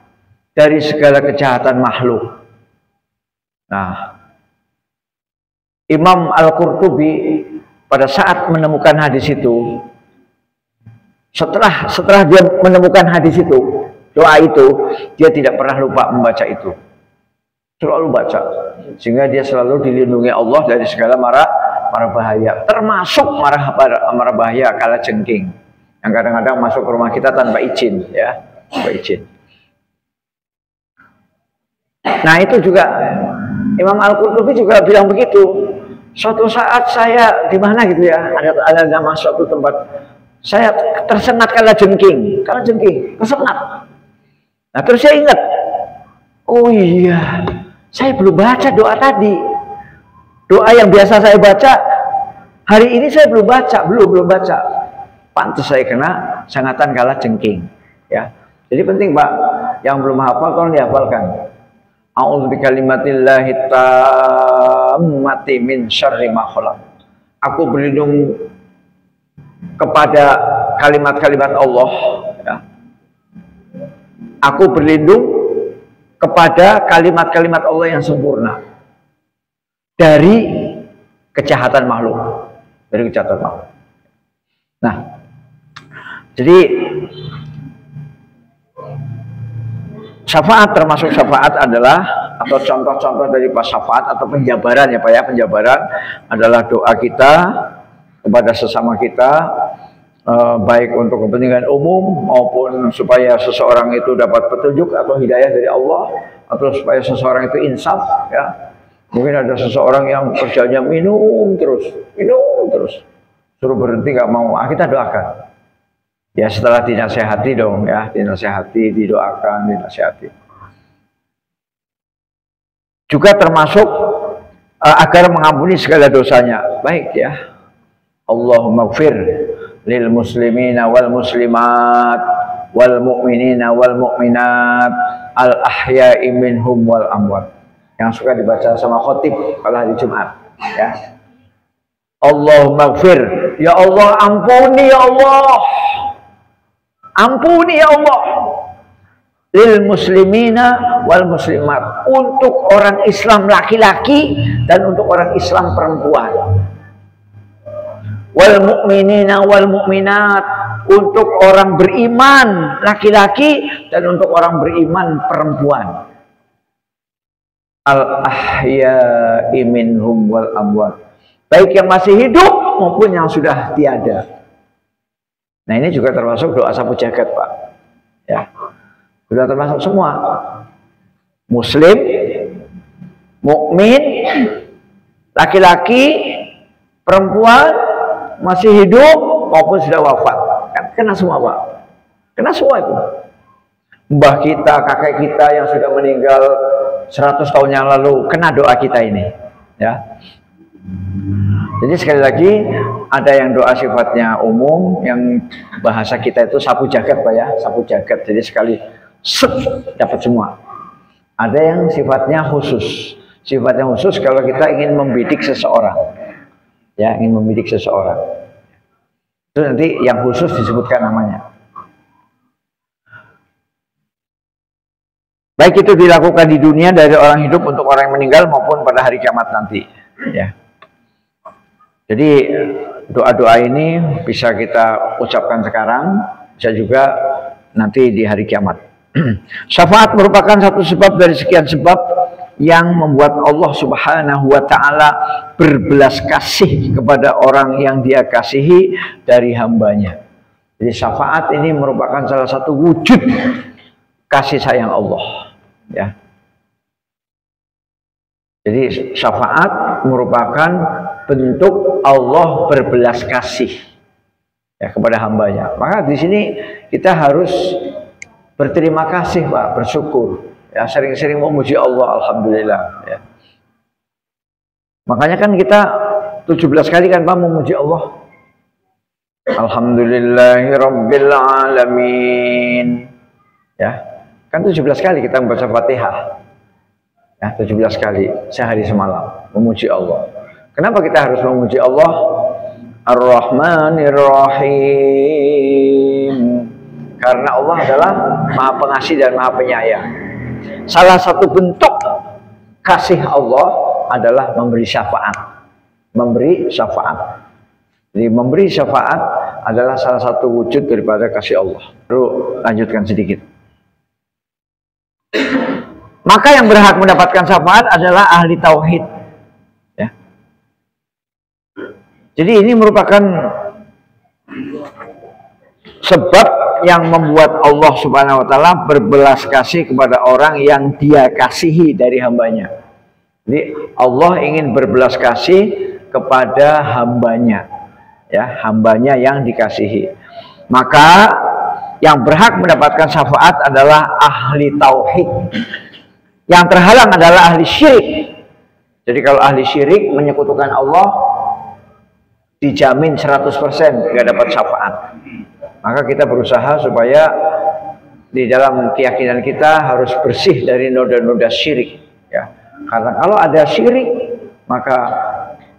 dari segala kejahatan makhluk. Nah, Imam Al-Qurtubi pada saat menemukan hadis itu, setelah dia menemukan hadis itu, doa itu, dia tidak pernah lupa membaca itu. Selalu baca, sehingga dia selalu dilindungi Allah dari segala mara bahaya, termasuk mara bahaya kala jengking yang kadang-kadang masuk ke rumah kita tanpa izin, ya, tanpa izin. Nah itu juga Imam Al-Qurtubi juga bilang begitu. Suatu saat saya di mana gitu ya, ada nama suatu tempat, saya tersengat kala jengking, tersengat. Nah terus saya ingat, oh iya, saya belum baca doa tadi. Doa yang biasa saya baca, hari ini saya belum baca. Pantas saya kena sengatan kala jengking. Ya, jadi penting Pak, yang belum hafal tolong dihafalkan. A'udzu bikalimatillahi tammati min syarri ma khalaq. Aku berlindung kepada kalimat-kalimat Allah. Ya. Aku berlindung kepada kalimat-kalimat Allah yang sempurna dari kejahatan makhluk, Nah, jadi syafaat, termasuk syafaat adalah, atau contoh-contoh dari syafaat atau penjabaran ya Pak ya, penjabaran adalah doa kita kepada sesama kita, baik untuk kepentingan umum maupun supaya seseorang itu dapat petunjuk atau hidayah dari Allah, atau supaya seseorang itu insaf ya. Mungkin ada seseorang yang kerjanya minum terus, suruh berhenti nggak mau, kita doakan. Ya setelah dinasehati dong ya, didoakan, dinasehati. Juga termasuk agar mengampuni segala dosanya. Baik ya. Allahumma gfir lil muslimina wal muslimat wal mu'minina wal mu'minat al ahya'i minhum wal amwat. Yang suka dibaca sama khotib kalau hari Jumat ya. Allahumma gfir, ya Allah ampuni ya Allah. Ampuni ya Allah lil muslimina wal muslimat, untuk orang Islam laki-laki dan untuk orang Islam perempuan, wal mu'minina wal mu'minat, untuk orang beriman laki-laki dan untuk orang beriman perempuan, al ahya'i minhum wal amwat, baik yang masih hidup maupun yang sudah tiada. Nah ini juga termasuk doa sapu jagat Pak ya, sudah termasuk semua, muslim, mukmin, laki-laki, perempuan, masih hidup maupun sudah wafat, kan kena semua Pak, kena semua itu. Mbah kita, kakek kita yang sudah meninggal 100 tahun yang lalu kena doa kita ini ya. Jadi sekali lagi, ada yang doa sifatnya umum, yang bahasa kita itu sapu jagat Pak ya, sapu jagat. Jadi sekali dapat semua. Ada yang sifatnya khusus. Sifatnya khusus kalau kita ingin membidik seseorang. Ya, ingin membidik seseorang. Itu nanti yang khusus disebutkan namanya. Baik itu dilakukan di dunia dari orang hidup untuk orang yang meninggal maupun pada hari kiamat nanti. Ya. Jadi doa-doa ini bisa kita ucapkan sekarang bisa juga nanti di hari kiamat. Syafaat merupakan satu sebab dari sekian sebab yang membuat Allah Subhanahu wa Ta'ala berbelas kasih kepada orang yang Dia kasihi dari hambanya. Jadi syafaat ini merupakan salah satu wujud kasih sayang Allah, ya. Jadi syafaat merupakan bentuk Allah berbelas kasih, ya, kepada hambanya. Maka di sini kita harus berterima kasih, Pak, bersyukur, ya, sering-sering memuji Allah, alhamdulillah, ya. Makanya kan kita 17 kali kan, Pak, memuji Allah. Alhamdulillahirabbil alamin. Ya. Kan 17 kali kita membaca Fatihah. Ya, 17 kali sehari semalam memuji Allah. Kenapa kita harus memuji Allah? Ar-Rahmanir Rahim. Karena Allah adalah Maha Pengasih dan Maha Penyayang. Salah satu bentuk kasih Allah adalah memberi syafaat. Memberi syafaat. Jadi memberi syafaat adalah salah satu wujud daripada kasih Allah. Lalu lanjutkan sedikit. Maka yang berhak mendapatkan syafaat adalah ahli tauhid. Ya. Jadi ini merupakan sebab yang membuat Allah Subhanahu wa Ta'ala berbelas kasih kepada orang yang Dia kasihi dari hambanya. Jadi Allah ingin berbelas kasih kepada hambanya, ya, hambanya yang dikasihi. Maka yang berhak mendapatkan syafaat adalah ahli tauhid. Yang terhalang adalah ahli syirik. Jadi kalau ahli syirik menyekutukan Allah, dijamin 100% nggak dapat syafaat. Maka kita berusaha supaya di dalam keyakinan kita harus bersih dari noda-noda syirik, ya. Karena kalau ada syirik, maka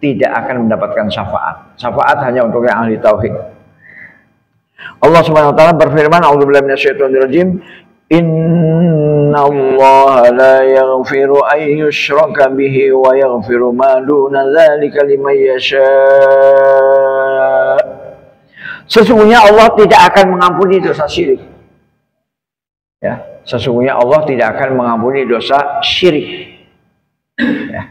tidak akan mendapatkan syafaat. Syafaat hanya untuk yang ahli tauhid. Allah Subhanahu wa Ta'ala berfirman, A'udzubillahi minasyaitonirrajim, Innallaha la yaghfiru an yushraka bihi wa yaghfiru ma duna dzalika liman yasha. Sesungguhnya Allah tidak akan mengampuni dosa syirik. Ya, sesungguhnya Allah tidak akan mengampuni dosa syirik. Ya.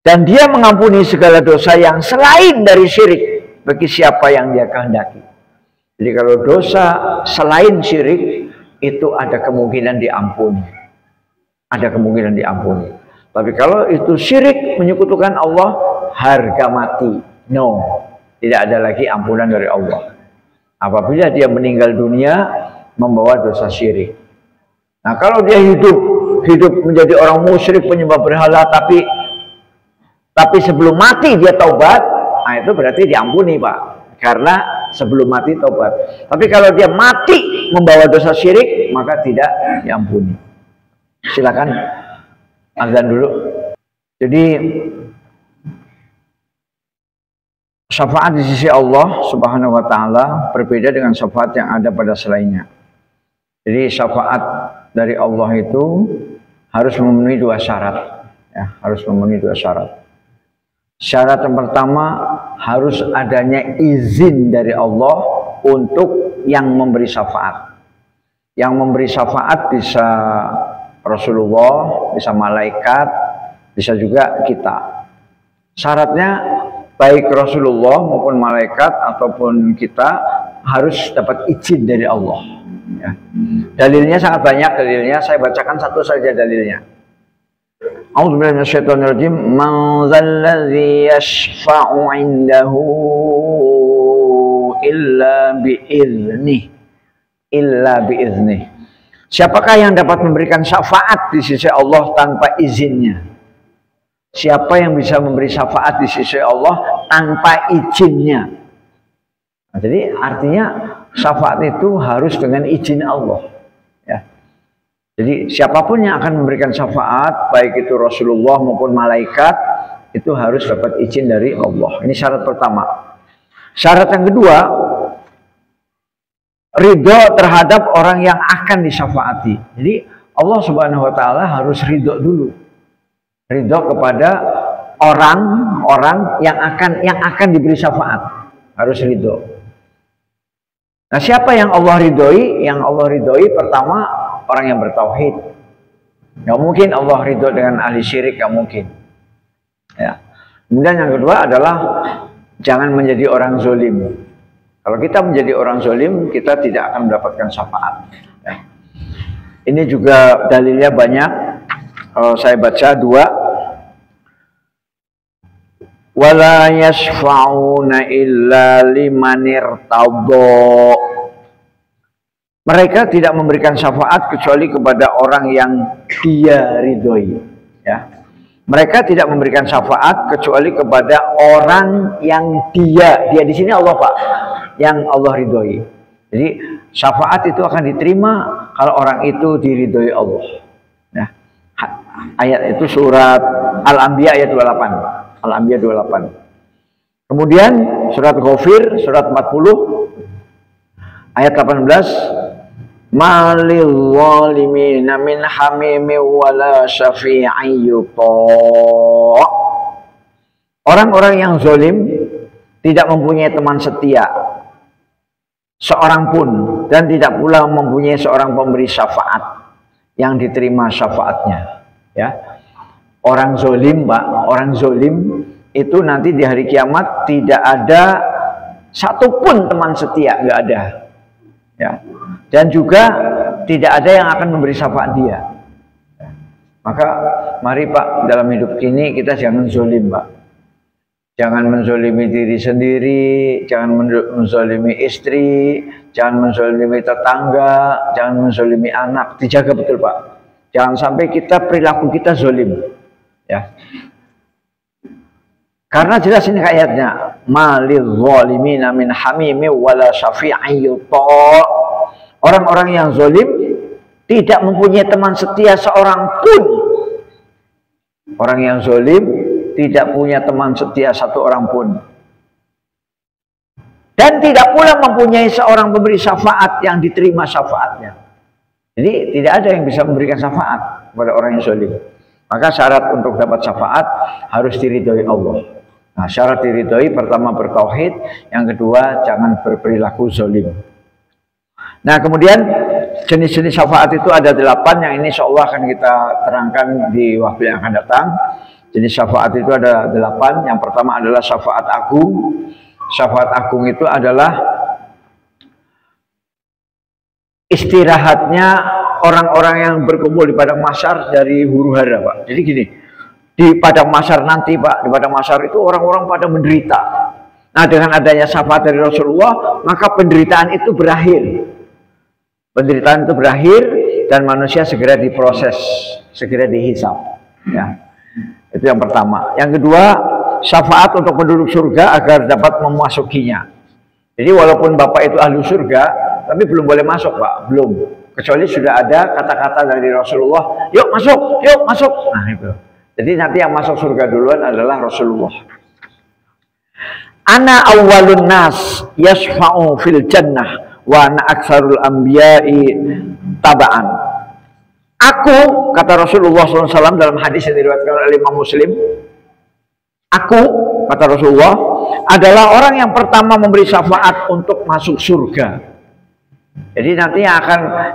Dan Dia mengampuni segala dosa yang selain dari syirik bagi siapa yang Dia kehendaki. Jadi kalau dosa selain syirik itu ada kemungkinan diampuni. Ada kemungkinan diampuni. Tapi kalau itu syirik menyekutukan Allah, harga mati. No. Tidak ada lagi ampunan dari Allah. Apabila dia meninggal dunia membawa dosa syirik. Nah, kalau dia hidup menjadi orang musyrik penyembah berhala, tapi sebelum mati dia taubat, nah itu berarti diampuni, Pak. Karena sebelum mati taubat. Tapi kalau dia mati membawa dosa syirik, maka tidak diampuni. Silakan azan dulu. Jadi syafaat di sisi Allah Subhanahu wa Ta'ala berbeda dengan syafaat yang ada pada selainnya. Jadi syafaat dari Allah itu harus memenuhi dua syarat, ya, harus memenuhi dua syarat. Syarat yang pertama, harus adanya izin dari Allah untuk yang memberi syafaat. Yang memberi syafaat bisa Rasulullah, bisa malaikat, bisa juga kita. Syaratnya baik Rasulullah maupun malaikat ataupun kita harus dapat izin dari Allah. Ya. Dalilnya sangat banyak, dalilnya saya bacakan satu saja dalilnya. A'udzubillahi minasyaitonirrajim. Man dzalladzi yashfa'u 'indahu illa biiznih. Siapakah yang dapat memberikan syafaat di sisi Allah tanpa izinnya? Siapa yang bisa memberi syafaat di sisi Allah tanpa izinnya? Nah, jadi artinya syafaat itu harus dengan izin Allah. Ya. Jadi siapapun yang akan memberikan syafaat, baik itu Rasulullah maupun malaikat, itu harus dapat izin dari Allah. Ini syarat pertama. Syarat yang kedua, ridho terhadap orang yang akan disyafaati. Jadi Allah Subhanahu wa Ta'ala harus ridho dulu. Ridho kepada orang-orang yang akan diberi syafaat. Harus ridho. Nah, siapa yang Allah ridhoi? Yang Allah ridhoi pertama orang yang bertauhid. Nggak mungkin Allah ridho dengan ahli syirik, nggak mungkin. Ya. Kemudian yang kedua adalah jangan menjadi orang zolim. Kalau kita menjadi orang zolim, kita tidak akan mendapatkan syafaat. Ya. Ini juga dalilnya banyak. Kalau saya baca dua. Wala yashfa'una illa liman irtadha. Mereka tidak memberikan syafaat kecuali kepada orang yang dia ridhoi. Ya. Mereka tidak memberikan syafaat kecuali kepada orang yang dia di sini Allah Pak, yang Allah ridhoi. Jadi syafaat itu akan diterima kalau orang itu diridhoi Allah. Ya. Ayat itu surat Al-Anbiya ayat 28. Al-Anbiya 28. Kemudian surat Ghafir surat 40 ayat 18. Malil zalimina min hamimi wala syafi'i yuta'. Orang-orang yang zalim tidak mempunyai teman setia seorang pun, dan tidak pula mempunyai seorang pemberi syafaat yang diterima syafaatnya. Ya. Orang zolim, Pak, orang zolim itu nanti di hari kiamat tidak ada satupun teman setia, nggak ada. Ya. Dan juga tidak ada yang akan memberi syafaat dia. Maka mari Pak, dalam hidup ini kita jangan zolim, Pak. Jangan menzolimi diri sendiri, jangan menzolimi istri, jangan menzolimi tetangga, jangan menzolimi anak. Dijaga betul, Pak. Jangan sampai perilaku kita zolim. Ya. Karena jelas ini ayatnya, malil zalimina min hamimi wala syafi'i yuta'. Orang-orang yang zalim tidak mempunyai teman setia seorang pun. Orang yang zalim tidak punya teman setia satu orang pun. Dan tidak pula mempunyai seorang pemberi syafaat yang diterima syafaatnya. Jadi tidak ada yang bisa memberikan syafaat kepada orang yang zalim. Maka syarat untuk dapat syafaat harus diridhoi Allah. Nah, syarat diridhoi pertama bertauhid, yang kedua jangan berperilaku zalim. Nah, kemudian jenis-jenis syafaat itu ada 8 yang ini insyaallah akan kita terangkan di waktu yang akan datang. Jenis syafaat itu ada 8. Yang pertama adalah syafaat agung. Syafaat agung itu adalah istirahatnya orang-orang yang berkumpul di padang mahsyar dari huru-hara, Pak. Jadi gini, di padang mahsyar nanti, Pak, di padang mahsyar itu orang-orang pada menderita. Nah, dengan adanya syafaat dari Rasulullah, maka penderitaan itu berakhir. Penderitaan itu berakhir dan manusia segera diproses, segera dihisab. Ya. Itu yang pertama. Yang kedua, syafaat untuk penduduk surga agar dapat memasukinya. Jadi walaupun Bapak itu ahli surga, tapi belum boleh masuk, Pak. Belum. Kecuali sudah ada kata-kata dari Rasulullah, yuk masuk, yuk masuk. Nah itu. Jadi nanti yang masuk surga duluan adalah Rasulullah. Ana awwalun nas yashfa'u fil jannah wa ana aktsarul anbiya'i taba'an. Aku, kata Rasulullah SAW dalam hadis yang diriwayatkan oleh Imam Muslim, aku, kata Rasulullah, adalah orang yang pertama memberi syafaat untuk masuk surga. Jadi nanti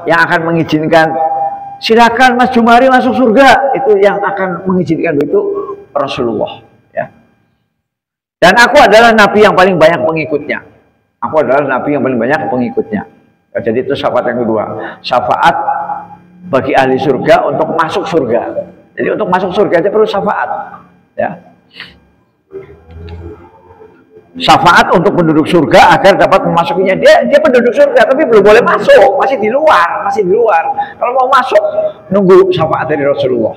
yang akan mengizinkan, silakan Mas Jumari masuk surga, itu yang akan mengizinkan itu Rasulullah. Ya. Dan aku adalah Nabi yang paling banyak pengikutnya. Aku adalah Nabi yang paling banyak pengikutnya. Ya, jadi itu syafaat yang kedua. Syafaat bagi ahli surga untuk masuk surga. Jadi untuk masuk surga aja perlu syafaat. Ya. Syafaat untuk penduduk surga agar dapat memasukinya. Dia penduduk surga tapi belum boleh masuk, masih di luar. Kalau mau masuk nunggu syafaat dari Rasulullah.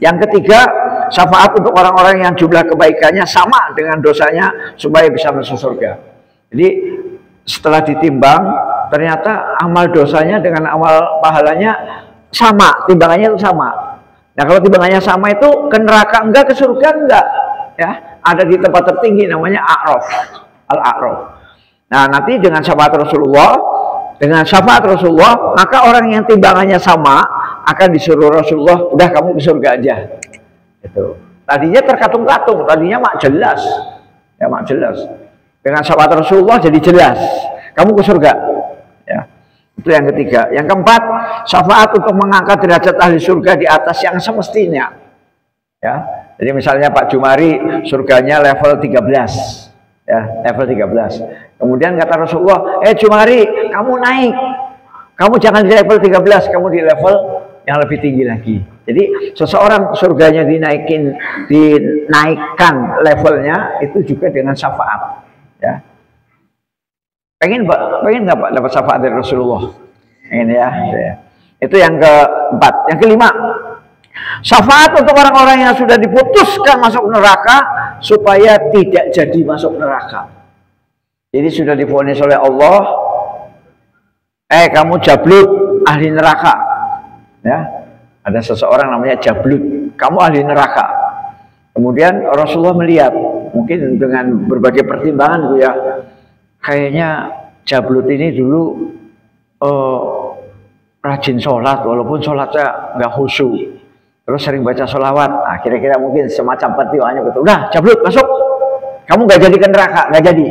Yang ketiga, syafaat untuk orang-orang yang jumlah kebaikannya sama dengan dosanya supaya bisa masuk surga. Jadi setelah ditimbang ternyata amal dosanya dengan amal pahalanya sama, timbangannya itu sama. Nah, kalau timbangannya sama itu ke neraka enggak, ke surga enggak, ya. Ada di tempat tertinggi namanya A'raf, Al-A'raf. Nah, nanti dengan syafaat Rasulullah, maka orang yang timbangannya sama akan disuruh Rasulullah, udah kamu ke surga aja. Itu. Tadinya terkatung-katung, tadinya mak jelas. Ya, mak jelas. Dengan syafaat Rasulullah jadi jelas. Kamu ke surga. Itu yang ketiga. Yang keempat, syafaat untuk mengangkat derajat ahli surga di atas yang semestinya. Ya. Jadi misalnya Pak Jumari surganya level 13. Ya, level 13. Kemudian kata Rasulullah, Jumari, kamu naik. Kamu jangan di level 13, kamu di level yang lebih tinggi lagi. Jadi seseorang surganya dinaikkan levelnya itu juga dengan syafaat. Ya. Pengen nggak Pak dapat syafaat dari Rasulullah? Pengen ya. Itu yang keempat. Yang kelima, syafaat untuk orang-orang yang sudah diputuskan masuk neraka supaya tidak jadi masuk neraka. Jadi sudah divonis oleh Allah, kamu jablut ahli neraka. Ya, ada seseorang namanya jablut, kamu ahli neraka. Kemudian Rasulullah melihat, mungkin dengan berbagai pertimbangan ya, kayaknya jablut ini dulu rajin sholat, walaupun sholatnya nggak khusyuk, terus sering baca sholawat. Nah, kira-kira mungkin semacam pertimbangannya betul. Udah, jablut masuk, kamu nggak jadi ke neraka, nggak jadi.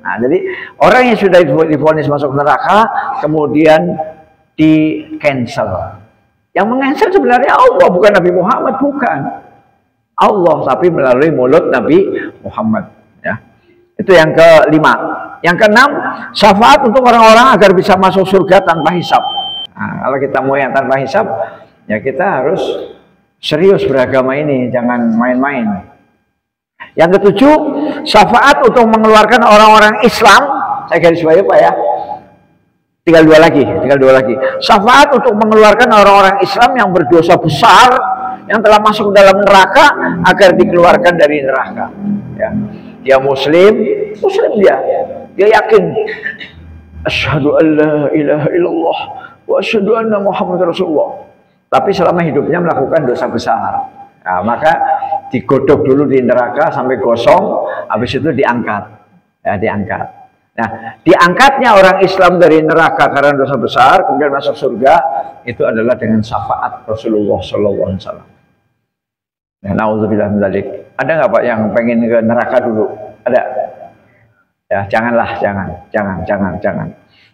Nah, jadi orang yang sudah divonis masuk neraka kemudian di cancel. Yang mengancel sebenarnya Allah, bukan Nabi Muhammad, bukan Allah, tapi melalui mulut Nabi Muhammad. Ya, itu yang kelima. Yang keenam, syafaat untuk orang-orang agar bisa masuk surga tanpa hisab. Nah, kalau kita mau yang tanpa hisab, ya kita harus serius beragama ini, jangan main-main. Yang ketujuh, syafaat untuk mengeluarkan orang-orang Islam. Saya garis bawahi Pak ya. Tinggal dua lagi. Syafaat untuk mengeluarkan orang-orang Islam yang berdosa besar, yang telah masuk dalam neraka, agar dikeluarkan dari neraka. Ya. Dia Muslim dia yakin, asyhadu an la ilaha illallah wa asyhadu anna Muhammadar Rasulullah. Tapi selama hidupnya melakukan dosa besar. Nah, maka digodok dulu di neraka sampai gosong, habis itu diangkat. Ya, diangkat. Nah, diangkatnya orang Islam dari neraka karena dosa besar, kemudian masuk surga, itu adalah dengan syafaat Rasulullah Sallallahu Alaihi Wasallam. Nah, naudzubillah min dzalik. Ada nggak Pak yang pengen ke neraka dulu? Ada? Ya, janganlah, jangan.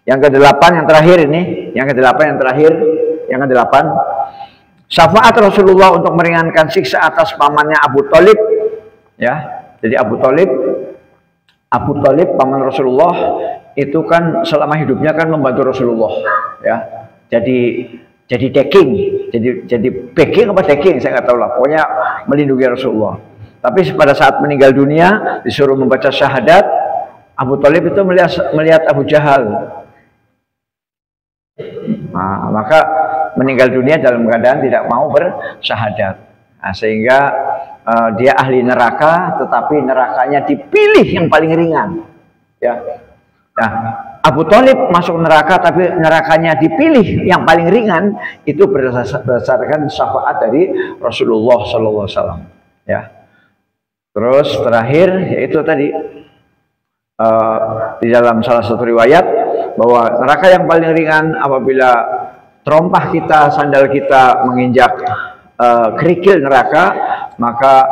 Yang kedelapan, yang terakhir ini, yang kedelapan, syafaat Rasulullah untuk meringankan siksa atas pamannya Abu Thalib. Ya, jadi Abu Thalib paman Rasulullah itu kan selama hidupnya kan membantu Rasulullah. Ya, jadi decking, jadi backing apa decking saya nggak tahu lah. Pokoknya melindungi Rasulullah. Tapi pada saat meninggal dunia disuruh membaca syahadat, Abu Thalib itu melihat Abu Jahal. Nah, maka meninggal dunia dalam keadaan tidak mau bersyahadat. Nah, sehingga dia ahli neraka, tetapi nerakanya dipilih yang paling ringan. Ya. Nah, Abu Thalib masuk neraka, tapi nerakanya dipilih yang paling ringan, itu berdasarkan syafaat dari Rasulullah Sallallahu Alaihi Wasallam. Ya. Terus terakhir yaitu tadi di dalam salah satu riwayat bahwa neraka yang paling ringan apabila terompah kita, sandal kita menginjak kerikil neraka, maka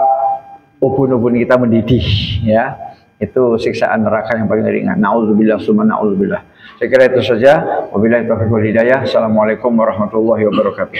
ubun-ubun kita mendidih. Ya, itu siksaan neraka yang paling ringan. Nauzubillah summa nauzubillah. Saya kira itu saja. Wabillahi taufiq wal hidayah. Assalamualaikum warahmatullahi wabarakatuh.